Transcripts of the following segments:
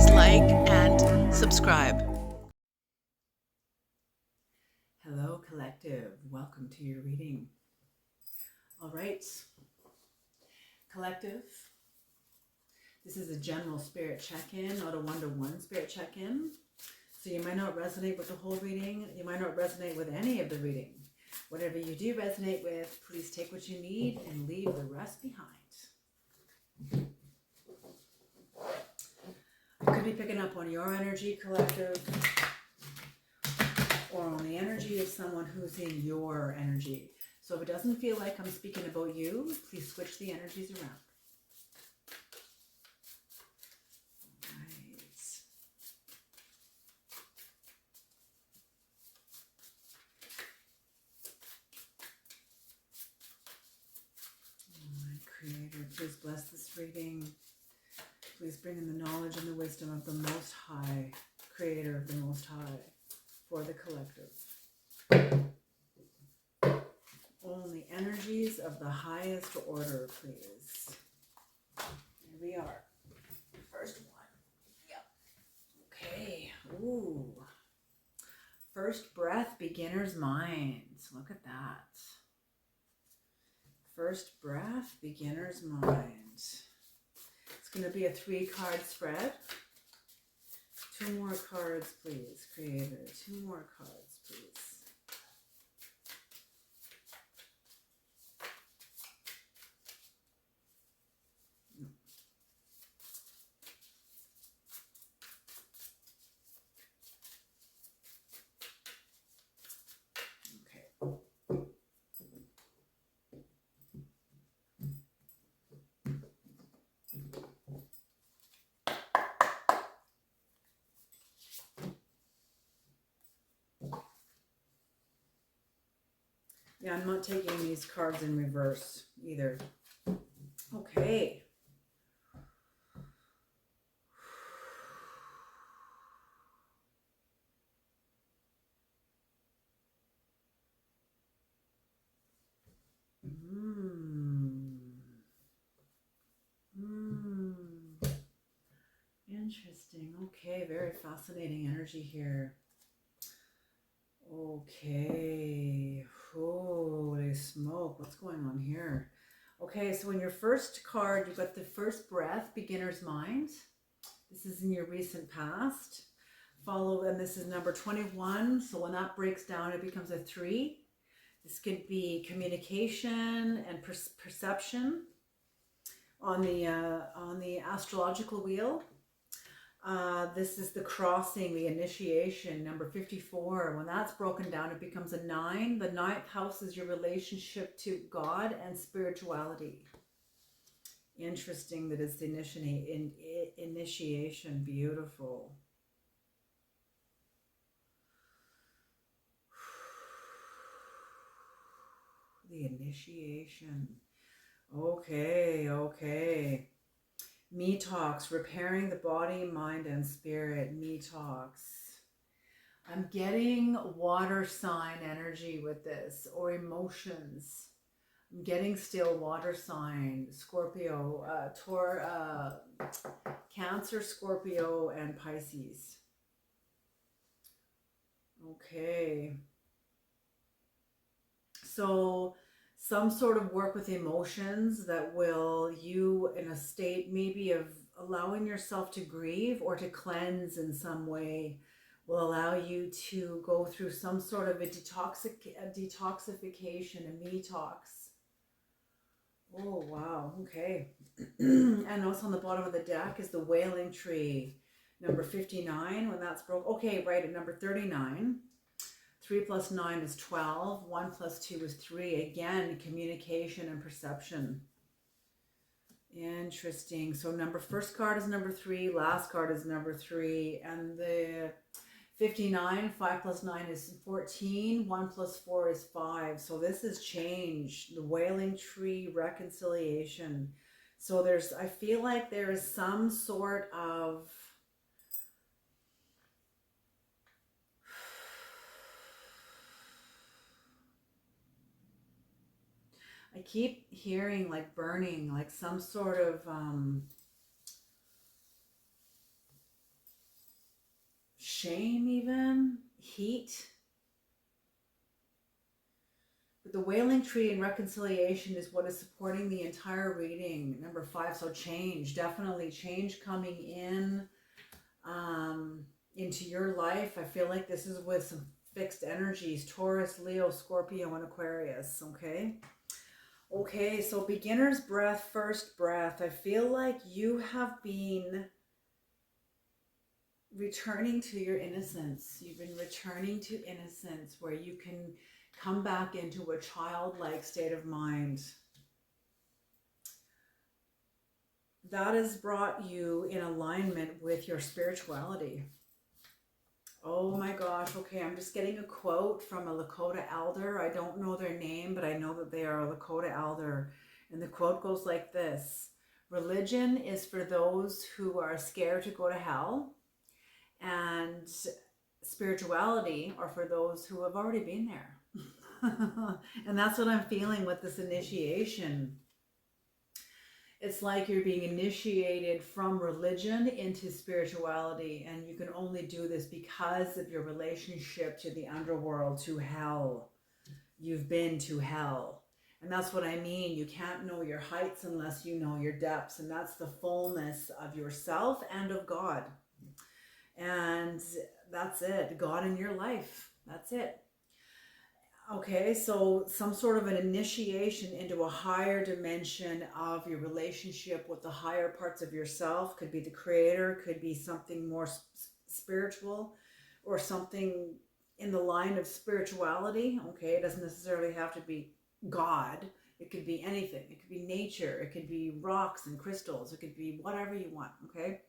please like and subscribe. Hello, collective. Welcome to your reading. All right, collective. This is a general spirit check-in, not a one-to-one spirit check-in. So you might not resonate with the whole reading. You might not resonate with any of the reading. Whatever you do resonate with, please take what you need and leave the rest behind. I could be picking up on your energy, collective, or on the energy of someone who's in your energy. So if it doesn't feel like I'm speaking about you, please switch the energies around. Right. Oh, my Creator, please bless this reading. Please bring in the knowledge and the wisdom of the Most High, Creator of the Most High, for the collective. Only energies of the highest order, please. Here we are. First one. Yep. Okay. Ooh. First breath, beginner's mind. Look at that. First breath, beginner's mind. It's going to be a 3-card spread. 2 more cards, please, Creator. 2 more cards, please. Yeah, I'm not taking these cards in reverse either. Okay. Interesting. Okay, very fascinating energy here. Okay. Holy smoke. What's going on here? Okay, so in your first card, you've got the first breath, beginner's mind. This is in your recent past. And this is number 21. So when that breaks down, it becomes a 3. This could be communication and perception on the astrological wheel. This is the crossing, the initiation, number 54. When that's broken down, it becomes a 9. The 9th house is your relationship to God and spirituality. Interesting that it's the initiation. Beautiful. The initiation. Okay. Me talks, repairing the body, mind, and spirit. Me talks. I'm getting water sign energy with this, or emotions. I'm getting still water sign, Scorpio, Cancer, Scorpio, and Pisces. Okay. So some sort of work with emotions that will you in a state maybe of allowing yourself to grieve or to cleanse in some way will allow you to go through some sort of a detoxification, a detox. Oh, wow. Okay. And also on the bottom of the deck is the wailing tree, number 59. When that's broke. Okay, right at number 39. 3 plus 9 is 12. 1 plus 2 is 3. Again, communication and perception. Interesting. So first card is number 3. Last card is number 3. And the 59, 5 plus 9 is 14. 1 plus 4 is 5. So this is change. The wailing tree, reconciliation. So I feel like there is some sort of I keep hearing like burning, like some sort of shame, even heat. But the wailing tree and reconciliation is what is supporting the entire reading. Number 5, so change, definitely change coming in into your life. I feel like this is with some fixed energies, Taurus, Leo, Scorpio, and Aquarius, okay? Okay, so beginner's breath, first breath. I feel like you have been returning to your innocence. You've been returning to innocence where you can come back into a childlike state of mind. That has brought you in alignment with your spirituality. Oh my gosh, okay, I'm just getting a quote from a Lakota elder. I don't know their name, but I know that they are a Lakota elder. And the quote goes like this: religion is for those who are scared to go to hell, and spirituality are for those who have already been there. And that's what I'm feeling with this initiation. It's like you're being initiated from religion into spirituality, and you can only do this because of your relationship to the underworld, to hell. You've been to hell. And that's what I mean. You can't know your heights unless you know your depths, and that's the fullness of yourself and of God. And that's it. God in your life. That's it. Okay, so some sort of an initiation into a higher dimension of your relationship with the higher parts of yourself. Could be the creator, could be something more spiritual, or something in the line of spirituality. Okay, it doesn't necessarily have to be God. It could be anything. It could be nature. It could be rocks and crystals. It could be whatever you want, okay?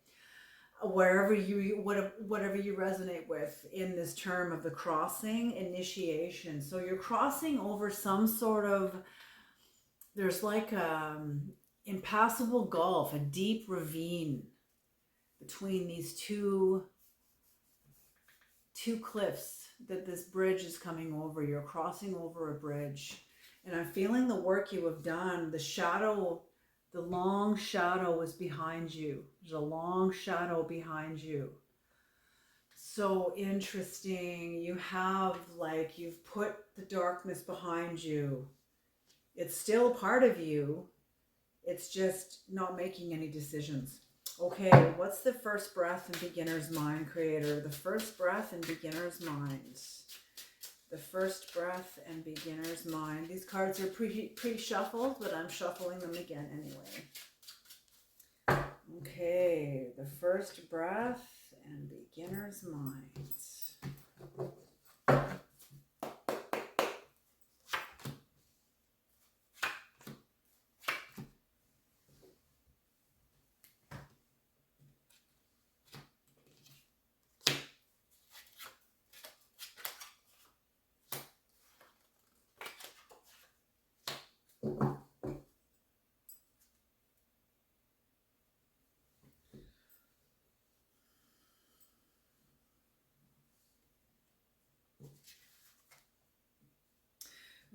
Whatever you resonate with in this term of the crossing initiation. So you're crossing over some sort of, there's like impassable gulf, a deep ravine between these two cliffs that this bridge is coming over. You're crossing over a bridge, and I'm feeling the work you have done. The long shadow is behind you. There's a long shadow behind you. So interesting. You've put the darkness behind you. It's still part of you. It's just not making any decisions. Okay, what's the first breath in beginner's mind, creator? The first breath in beginner's mind. The first breath and beginner's mind. These cards are pre-shuffled, but I'm shuffling them again anyway. Okay, the first breath and beginner's mind.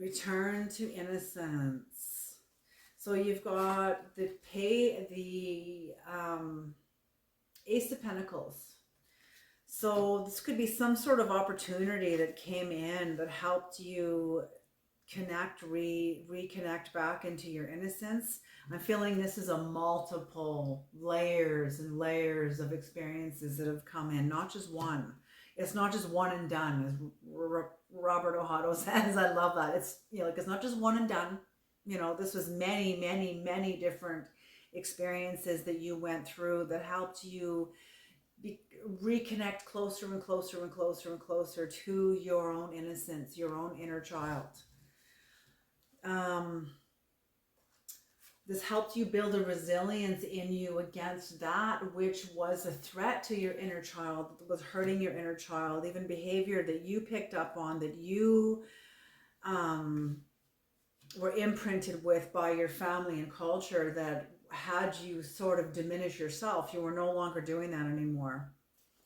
Return to innocence. So you've got the Ace of Pentacles. So this could be some sort of opportunity that came in that helped you reconnect back into your innocence. I'm feeling this is a multiple layers and layers of experiences that have come in, not just one. It's not just one and done, as Robert Ohado says. I love that. It's, it's not just one and done. This was many, many, many different experiences that you went through that helped you reconnect closer and closer and closer and closer to your own innocence, your own inner child. This helped you build a resilience in you against that which was a threat to your inner child, that was hurting your inner child, even behavior that you picked up on, that you were imprinted with by your family and culture, that had you sort of diminish yourself. You were no longer doing that anymore.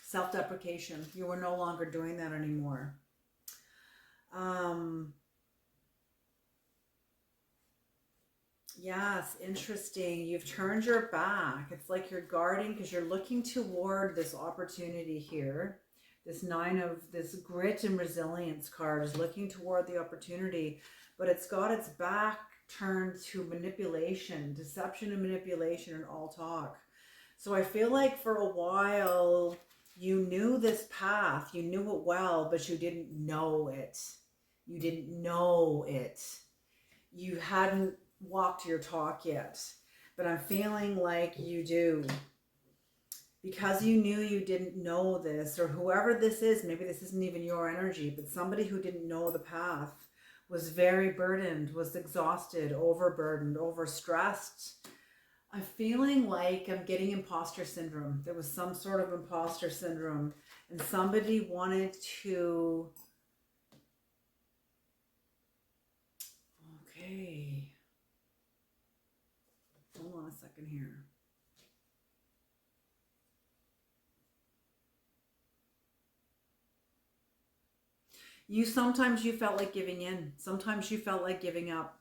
Self-deprecation. You were no longer doing that anymore. Yes, interesting. You've turned your back. It's like you're guarding because you're looking toward this opportunity here This nine of this grit and resilience card is looking toward the opportunity, but it's got its back turned to manipulation, deception and manipulation and all talk. So I feel like for a while you knew this path, you knew it well, but you didn't know it. You didn't know it. You hadn't walked your talk yet, but I'm feeling like you do. Because you knew you didn't know this, or whoever this is, maybe this isn't even your energy, but somebody who didn't know the path was very burdened, was exhausted, overburdened, overstressed. I'm feeling like I'm getting imposter syndrome. There was some sort of imposter syndrome, and somebody wanted to... Okay. Hold on a second here. Sometimes you felt like giving in. Sometimes you felt like giving up,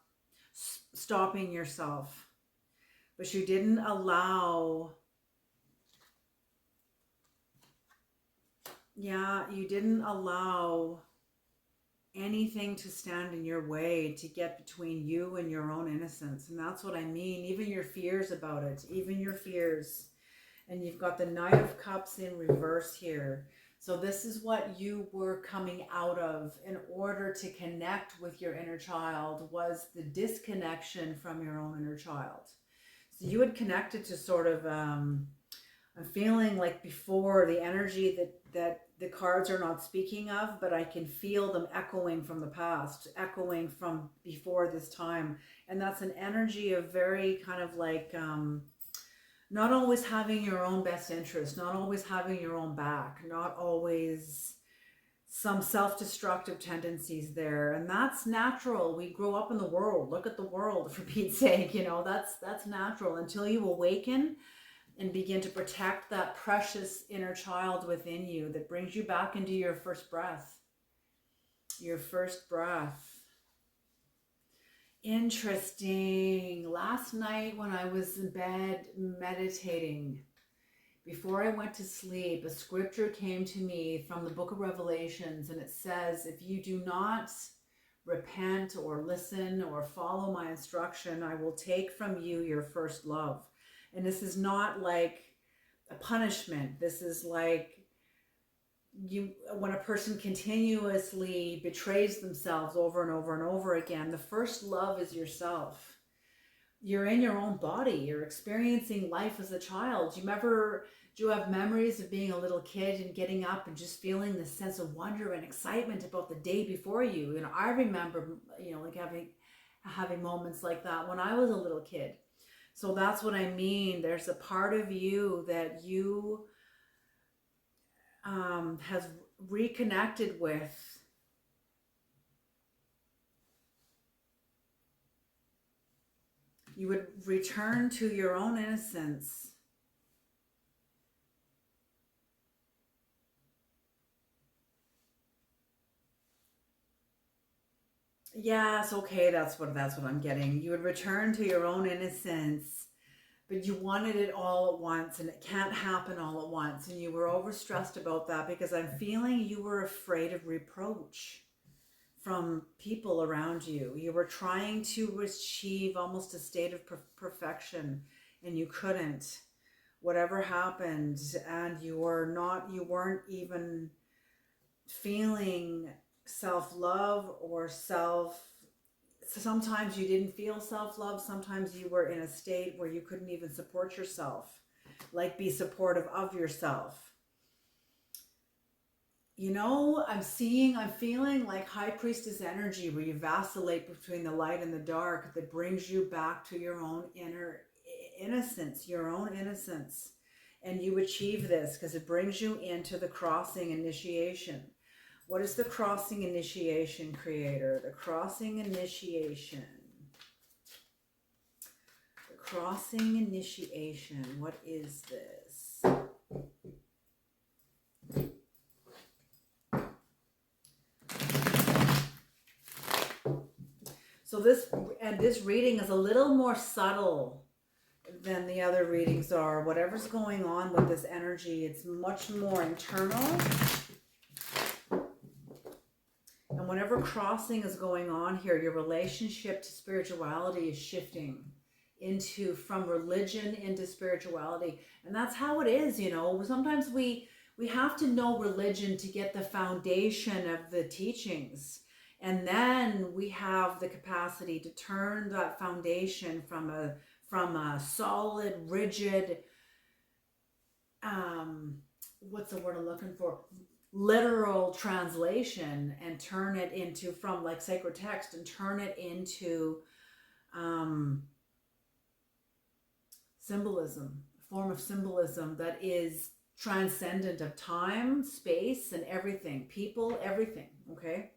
stopping yourself. But you didn't allow... Yeah, you didn't allow anything to stand in your way to get between you and your own innocence. And that's what I mean. Even your fears about it. Even your fears. And you've got the Knight of Cups in reverse here. So this is what you were coming out of in order to connect with your inner child, was the disconnection from your own inner child. So you had connected to sort of, I'm feeling like before, the energy that the cards are not speaking of, but I can feel them echoing from the past, echoing from before this time. And that's an energy of very kind of like, not always having your own best interest, not always having your own back, not always some self-destructive tendencies there. And that's natural. We grow up in the world. Look at the world, for Pete's sake. You know, that's natural until you awaken and begin to protect that precious inner child within you that brings you back into your first breath. Your first breath. Interesting. Last night when I was in bed meditating, before I went to sleep, a scripture came to me from the book of Revelations, and it says, if you do not repent or listen or follow my instruction, I will take from you your first love. And this is not like a punishment. This is like when a person continuously betrays themselves over and over and over again, the first love is yourself. You're in your own body. You're experiencing life as a child. Do you have memories of being a little kid and getting up and just feeling this sense of wonder and excitement about the day before you? You know, I remember, like having moments like that when I was a little kid. So that's what I mean. There's a part of you that you has reconnected with. You would return to your own innocence. Yes, okay, that's what I'm getting. You would return to your own innocence, but you wanted it all at once, and it can't happen all at once. And you were overstressed about that because I'm feeling you were afraid of reproach from people around you. You were trying to achieve almost a state of perfection, and you couldn't. Whatever happened, and you weren't even feeling self-love or sometimes you didn't feel self-love. Sometimes you were in a state where you couldn't even support yourself, like be supportive of yourself. I'm feeling like High Priestess energy, where you vacillate between the light and the dark, that brings you back to your own inner innocence, your own innocence. And you achieve this because it brings you into the crossing initiation. What is the crossing initiation, creator? The crossing initiation. The crossing initiation. What is this? So this reading is a little more subtle than the other readings are. Whatever's going on with this energy, it's much more internal. whenever crossing is going on here, your relationship to spirituality is shifting into from religion into spirituality. And that's how it is, you know. Sometimes we have to know religion to get the foundation of the teachings. And then we have the capacity to turn that foundation from a solid, rigid, what's the word I'm looking for? Literal translation, and turn it into, from like sacred text, and turn it into symbolism, a form of symbolism that is transcendent of time, space, and everything, people, everything. Okay.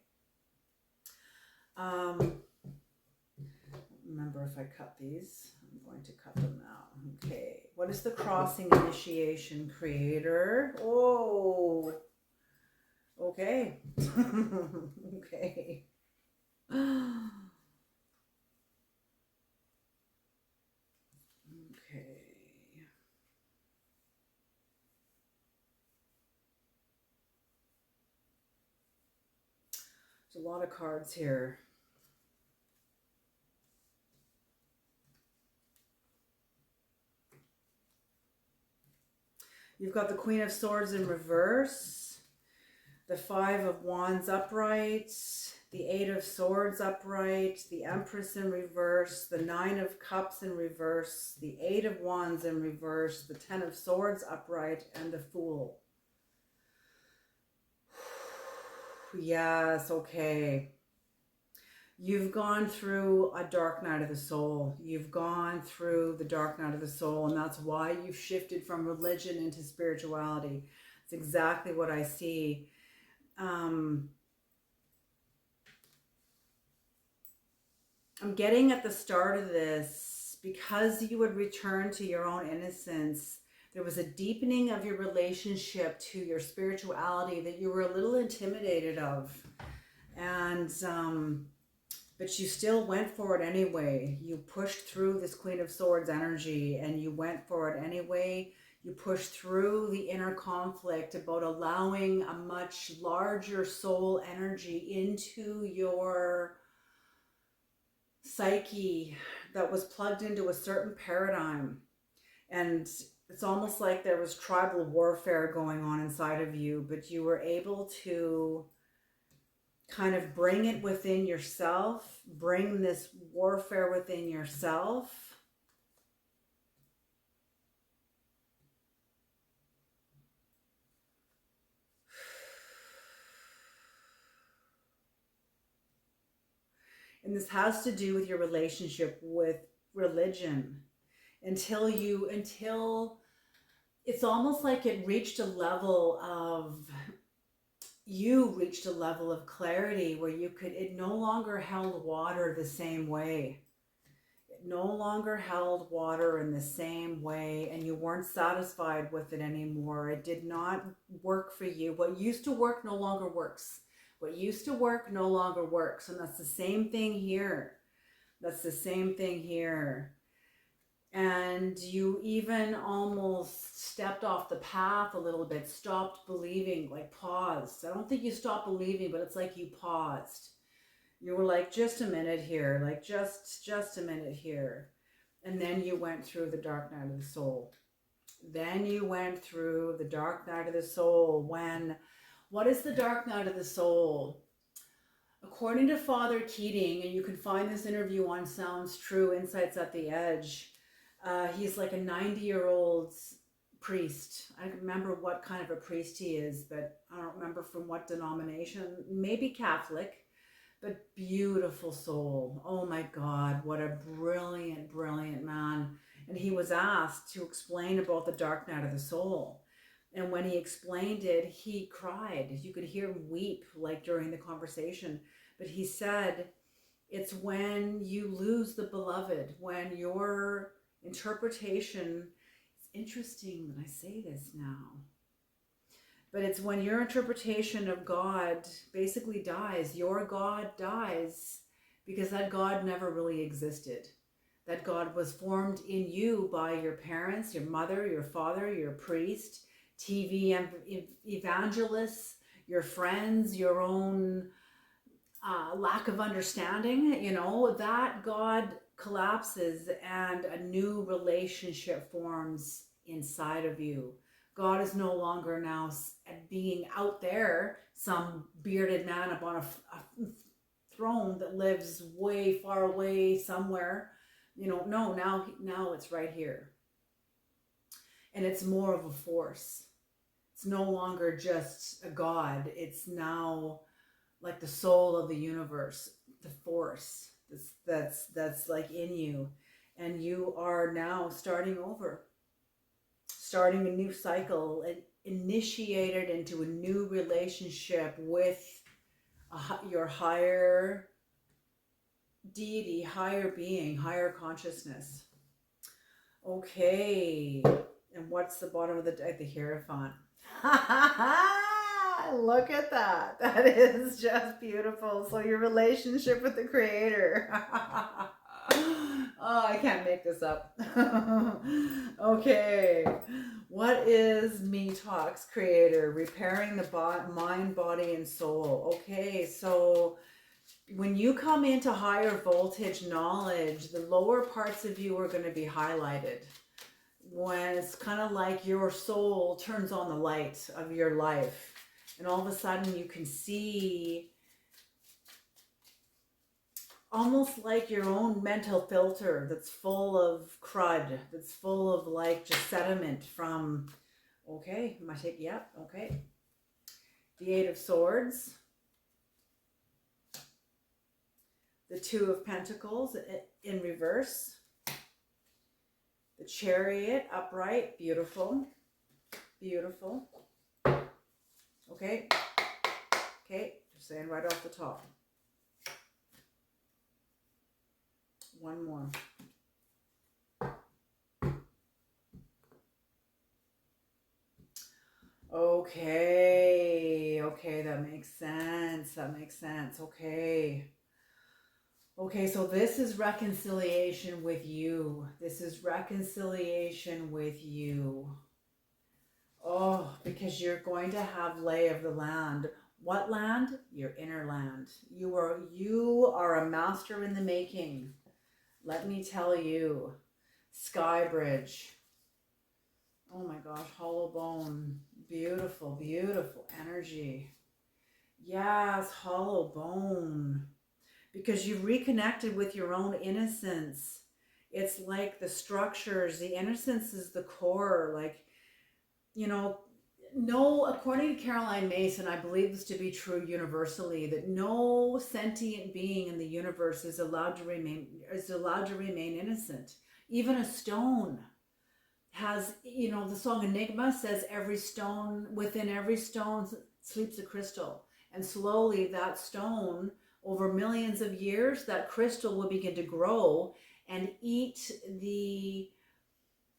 Remember, if I cut these, I'm going to cut them now. Okay. What is the crossing initiation, creator? Oh, okay. Okay. Okay. There's a lot of cards here. You've got the Queen of Swords in reverse, the Five of Wands upright, the Eight of Swords upright, the Empress in reverse, the Nine of Cups in reverse, the Eight of Wands in reverse, the Ten of Swords upright, and the Fool. Yes, okay. You've gone through a dark night of the soul. You've gone through the dark night of the soul, and that's why you've shifted from religion into spirituality. It's exactly what I see. I'm getting at the start of this, because you would return to your own innocence, there was a deepening of your relationship to your spirituality that you were a little intimidated of. And but you still went for it anyway. You pushed through this Queen of Swords energy, and you went for it anyway. You pushed through the inner conflict about allowing a much larger soul energy into your psyche that was plugged into a certain paradigm. And it's almost like there was tribal warfare going on inside of you, but you were able to kind of bring it within yourself, bring this warfare within yourself. And this has to do with your relationship with religion. Until it's almost like it reached a level of, you reached a level of clarity where it no longer held water the same way. It no longer held water in the same way, and you weren't satisfied with it anymore. It did not work for you. What used to work no longer works. What used to work no longer works. And that's the same thing here. That's the same thing here. And you even almost stepped off the path a little bit, stopped believing, like paused. I don't think you stopped believing, but it's like you paused. You were like, just a minute here, like just a minute here. And then you went through the dark night of the soul. Then you went through the dark night of the soul. What is the dark night of the soul? According to Father Keating, and you can find this interview on Sounds True, Insights at the Edge, he's like a 90-year-old priest. I don't remember what kind of a priest he is, but I don't remember from what denomination. Maybe Catholic, but beautiful soul. Oh my God, what a brilliant, brilliant man. And he was asked to explain about the dark night of the soul. And when he explained it, he cried. You could hear him weep, like during the conversation. But he said, it's when you lose the beloved, when your interpretation, it's interesting that I say this now, but it's when your interpretation of God basically dies. Your God dies because that God never really existed. That God was formed in you by your parents, your mother, your father, your priest, TV evangelists, your friends, your own lack of understanding, that God collapses and a new relationship forms inside of you. God is no longer now being out there, some bearded man upon a throne that lives way far away somewhere. No, now it's right here. And it's more of a force. It's no longer just a God. It's now like the soul of the universe, the force that's like in you, and you are now starting over, starting a new cycle, and initiated into a new relationship with your higher deity, higher being, higher consciousness. Okay, and what's the bottom of the deck? The Hierophant. Look at that. That is just beautiful. So your relationship with the Creator. Oh, I can't make this up. Okay. What is Me Talks Creator? Repairing the mind, body, and soul. Okay, so when you come into higher voltage knowledge, the lower parts of you are going to be highlighted. When it's kind of like your soul turns on the light of your life, and all of a sudden you can see almost like your own mental filter that's full of crud, that's full of like just sediment from, okay, am I taking, yep, okay. The Eight of Swords, the Two of Pentacles in reverse, the Chariot upright, beautiful, beautiful. Okay, just saying right off the top. One more. Okay, that makes sense. Okay, so this is reconciliation with you. Oh, because you're going to have lay of the land. What land? Your inner land. You are a master in the making. Let me tell you. Sky Bridge. Oh my gosh, hollow bone. Beautiful, beautiful energy. Yes, hollow bone. Because you've reconnected with your own innocence. It's like the structures, the innocence is the core. Like, no, according to Caroline Mason, I believe this to be true universally, that no sentient being in the universe is allowed to remain innocent. Even a stone has, the song Enigma says within every stone sleeps a crystal. And slowly that stone, over millions of years, that crystal will begin to grow and eat the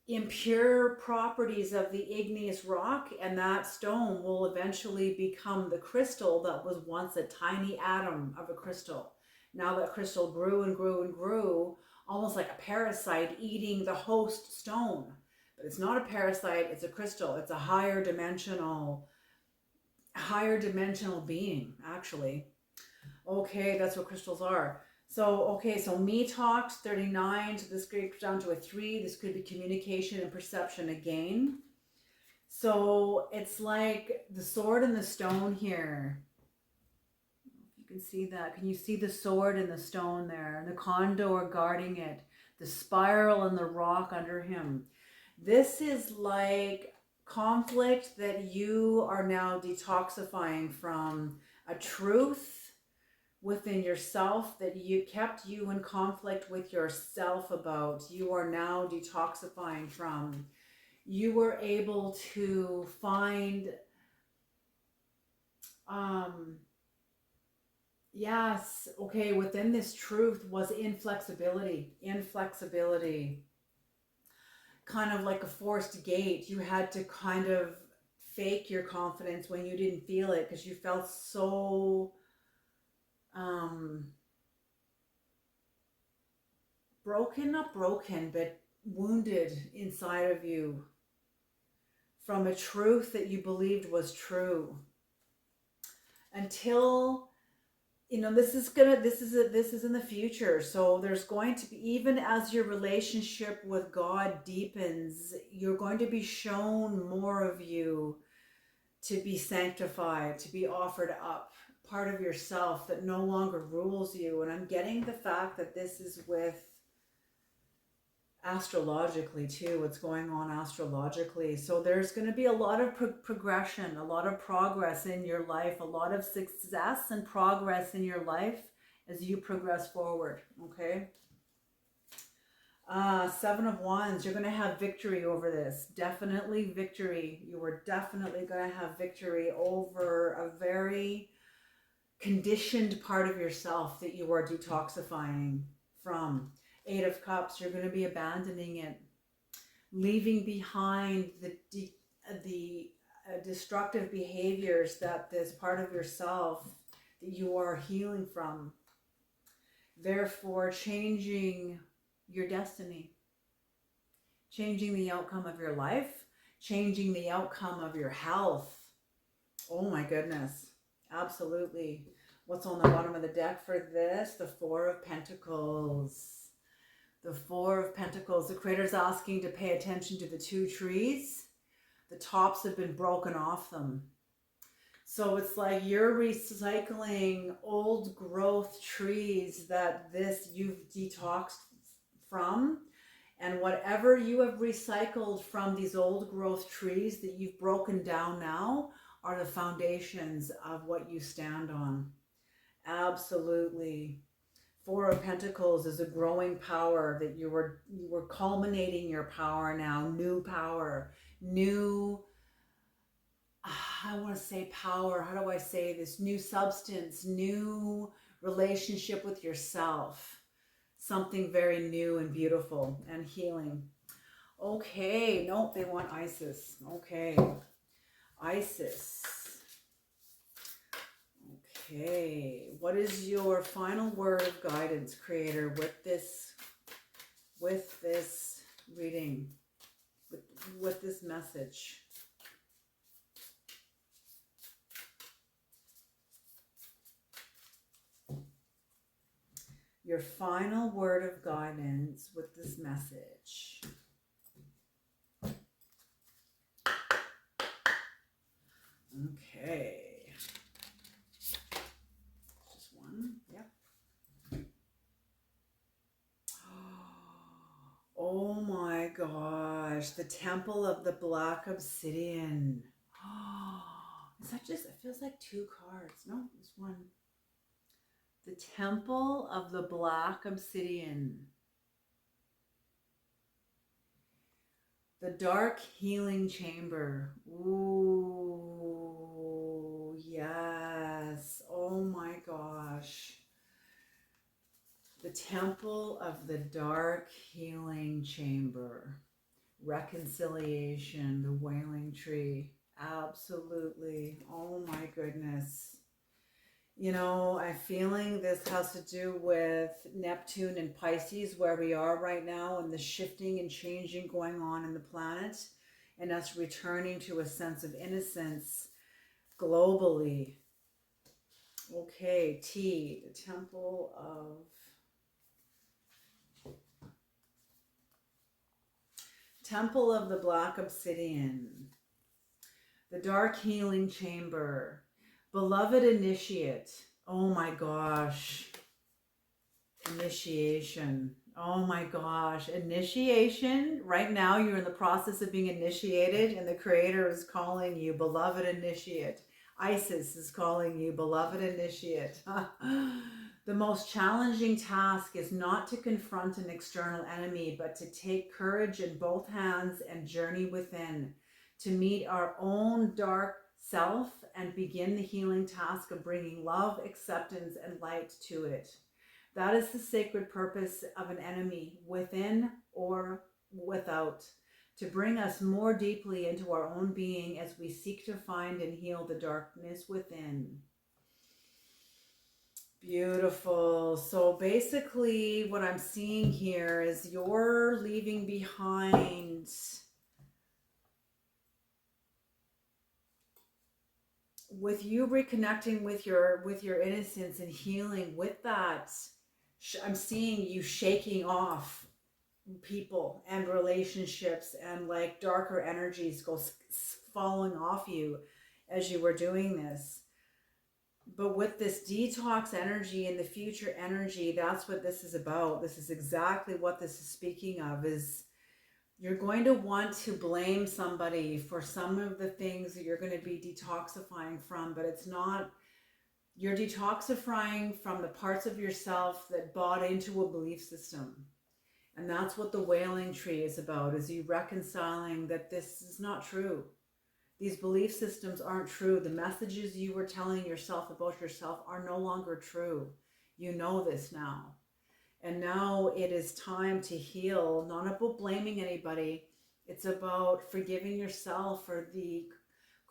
impure properties of the igneous rock, and that stone will eventually become the crystal that was once a tiny atom of a crystal. Now that crystal grew and grew and grew, almost like a parasite eating the host stone. But it's not a parasite, it's a crystal. It's a higher dimensional being, actually. Okay, that's what crystals are. So Me Talks 39, so this goes down to a 3. This could be communication and perception again. So it's like the sword and the stone here. You can see that. Can you see the sword and the stone there? And the condor guarding it. The spiral and the rock under him. This is like conflict that you are now detoxifying from, a truth within yourself that kept you in conflict with yourself about. You are now detoxifying from. You were able to find, within this truth was inflexibility, kind of like a forced gate. You had to kind of fake your confidence when you didn't feel it, because you felt so not broken, but wounded inside of you from a truth that you believed was true, until this is in the future. So there's going to be, even as your relationship with God deepens, you're going to be shown more of you to be sanctified, to be offered up, part of yourself that no longer rules you. And I'm getting the fact that this is with astrologically too, what's going on astrologically. So there's going to be a lot of progression, a lot of progress in your life, a lot of success and progress in your life as you progress forward. Okay. Seven of Wands, you're going to have victory over this. Definitely victory. You are definitely going to have victory over a very conditioned part of yourself that you are detoxifying from. Eight of Cups, you're going to be abandoning it, leaving behind the destructive behaviors that this part of yourself that you are healing from. Therefore, changing your destiny, changing the outcome of your life, changing the outcome of your health. Oh my goodness, absolutely. What's on the bottom of the deck for this? The Four of Pentacles. The Four of Pentacles. The Creator's asking to pay attention to the two trees. The tops have been broken off them. So it's like you're recycling old growth trees that you've detoxed from. And whatever you have recycled from these old growth trees that you've broken down now are the foundations of what you stand on. Absolutely. Four of Pentacles is a growing power that you were culminating your power now. New power, new, I want to say power. How do I say this? New substance, new relationship with yourself. Something very new and beautiful and healing. Okay, nope, they want Isis. Okay, Isis. Okay, what is your final word of guidance, Creator, with this reading, with this message? Your final word of guidance with this message. Okay. Just one. Yep. Oh my gosh. The Temple of the Black Obsidian. Is that just, it feels like two cards. No, it's one. The Temple of the Black Obsidian. The Dark Healing Chamber. Ooh, yes. Oh my gosh. The Temple of the Dark Healing Chamber. Reconciliation, the Wailing Tree. Absolutely. Oh my goodness. You know, I'm feeling this has to do with Neptune and Pisces, where we are right now, and the shifting and changing going on in the planet, and us returning to a sense of innocence globally. Okay, T, the Temple of the Black Obsidian, the Dark Healing Chamber. Beloved Initiate. Oh my gosh. Initiation. Oh my gosh. Initiation. Right now you're in the process of being initiated, and the Creator is calling you Beloved Initiate. Isis is calling you Beloved Initiate. The most challenging task is not to confront an external enemy, but to take courage in both hands and journey within, to meet our own dark self and begin the healing task of bringing love, acceptance, and light to it. That is the sacred purpose of an enemy, within or without, to bring us more deeply into our own being as we seek to find and heal the darkness within. Beautiful. So basically what I'm seeing here is you're leaving behind with you reconnecting with your innocence and healing with that, I'm seeing you shaking off people and relationships and like darker energies go falling off you as you were doing this. But with this detox energy and the future energy, that's what this is about. This is exactly what this is speaking of, is you're going to want to blame somebody for some of the things that you're going to be detoxifying from, but it's not, you're detoxifying from the parts of yourself that bought into a belief system. And that's what the wailing tree is about, is you reconciling that this is not true. These belief systems aren't true. The messages you were telling yourself about yourself are no longer true. You know this now. And now it is time to heal, not about blaming anybody. It's about forgiving yourself for the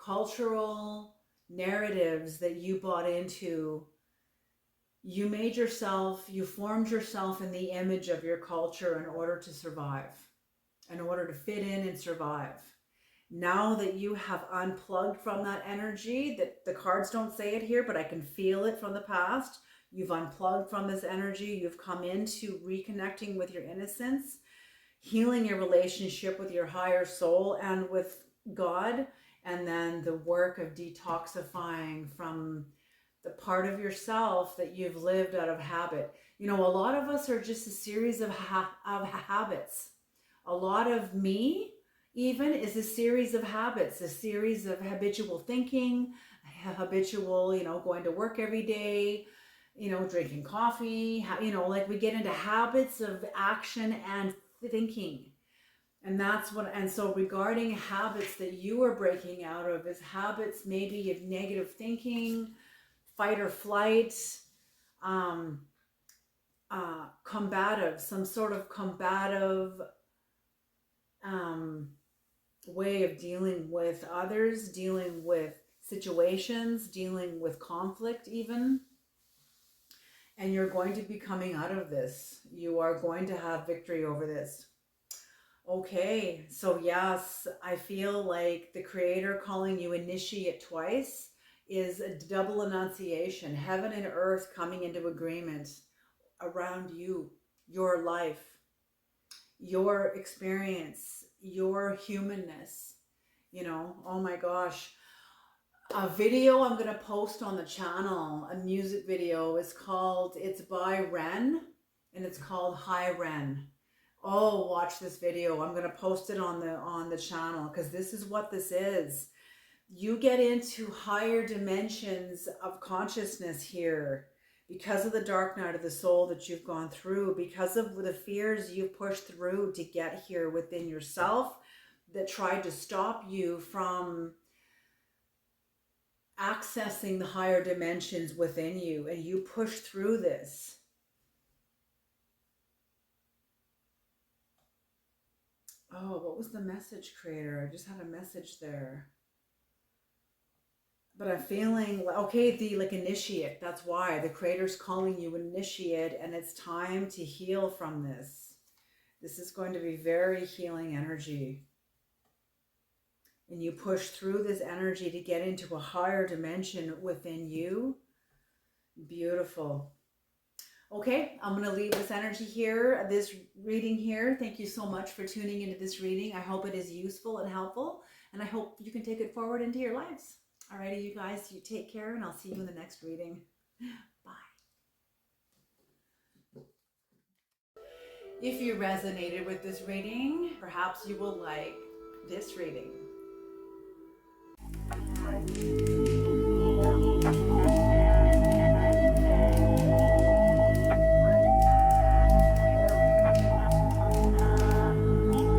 cultural narratives that you bought into. You made yourself, you formed yourself in the image of your culture in order to survive, in order to fit in and survive. Now that you have unplugged from that energy, that the cards don't say it here, but I can feel it from the past. You've unplugged from this energy. You've come into reconnecting with your innocence, healing your relationship with your higher soul and with God, and then the work of detoxifying from the part of yourself that you've lived out of habit. You know, a lot of us are just a series of habits. A lot of me even is a series of habits, a series of habitual thinking, habitual, going to work every day, drinking coffee, like we get into habits of action and thinking. And so regarding habits that you are breaking out of is habits maybe of negative thinking, fight or flight, combative, some sort of combative way of dealing with others, dealing with situations, dealing with conflict even. And you're going to be coming out of this. You are going to have victory over this. Okay, so yes, I feel like the Creator calling you initiate twice is a double annunciation. Heaven and earth coming into agreement around you, your life, your experience, your humanness. Oh my gosh. A video I'm going to post on the channel, a music video, it's by Ren, and it's called Hi Ren. Oh, watch this video. I'm going to post it on the channel, because this is what this is. You get into higher dimensions of consciousness here because of the dark night of the soul that you've gone through, because of the fears you've pushed through to get here within yourself that tried to stop you from accessing the higher dimensions within you, and you push through this. Oh, what was the message, Creator? I just had a message there. But I'm feeling, okay, the initiate, that's why the Creator's calling you initiate, and it's time to heal from this. This is going to be very healing energy. And you push through this energy to get into a higher dimension within you. Beautiful. Okay, I'm going to leave this energy here, this reading here. Thank you so much for tuning into this reading. I hope it is useful and helpful, and I hope you can take it forward into your lives. Alrighty, you guys, you take care, and I'll see you in the next reading. Bye. If you resonated with this reading, perhaps you will like this reading.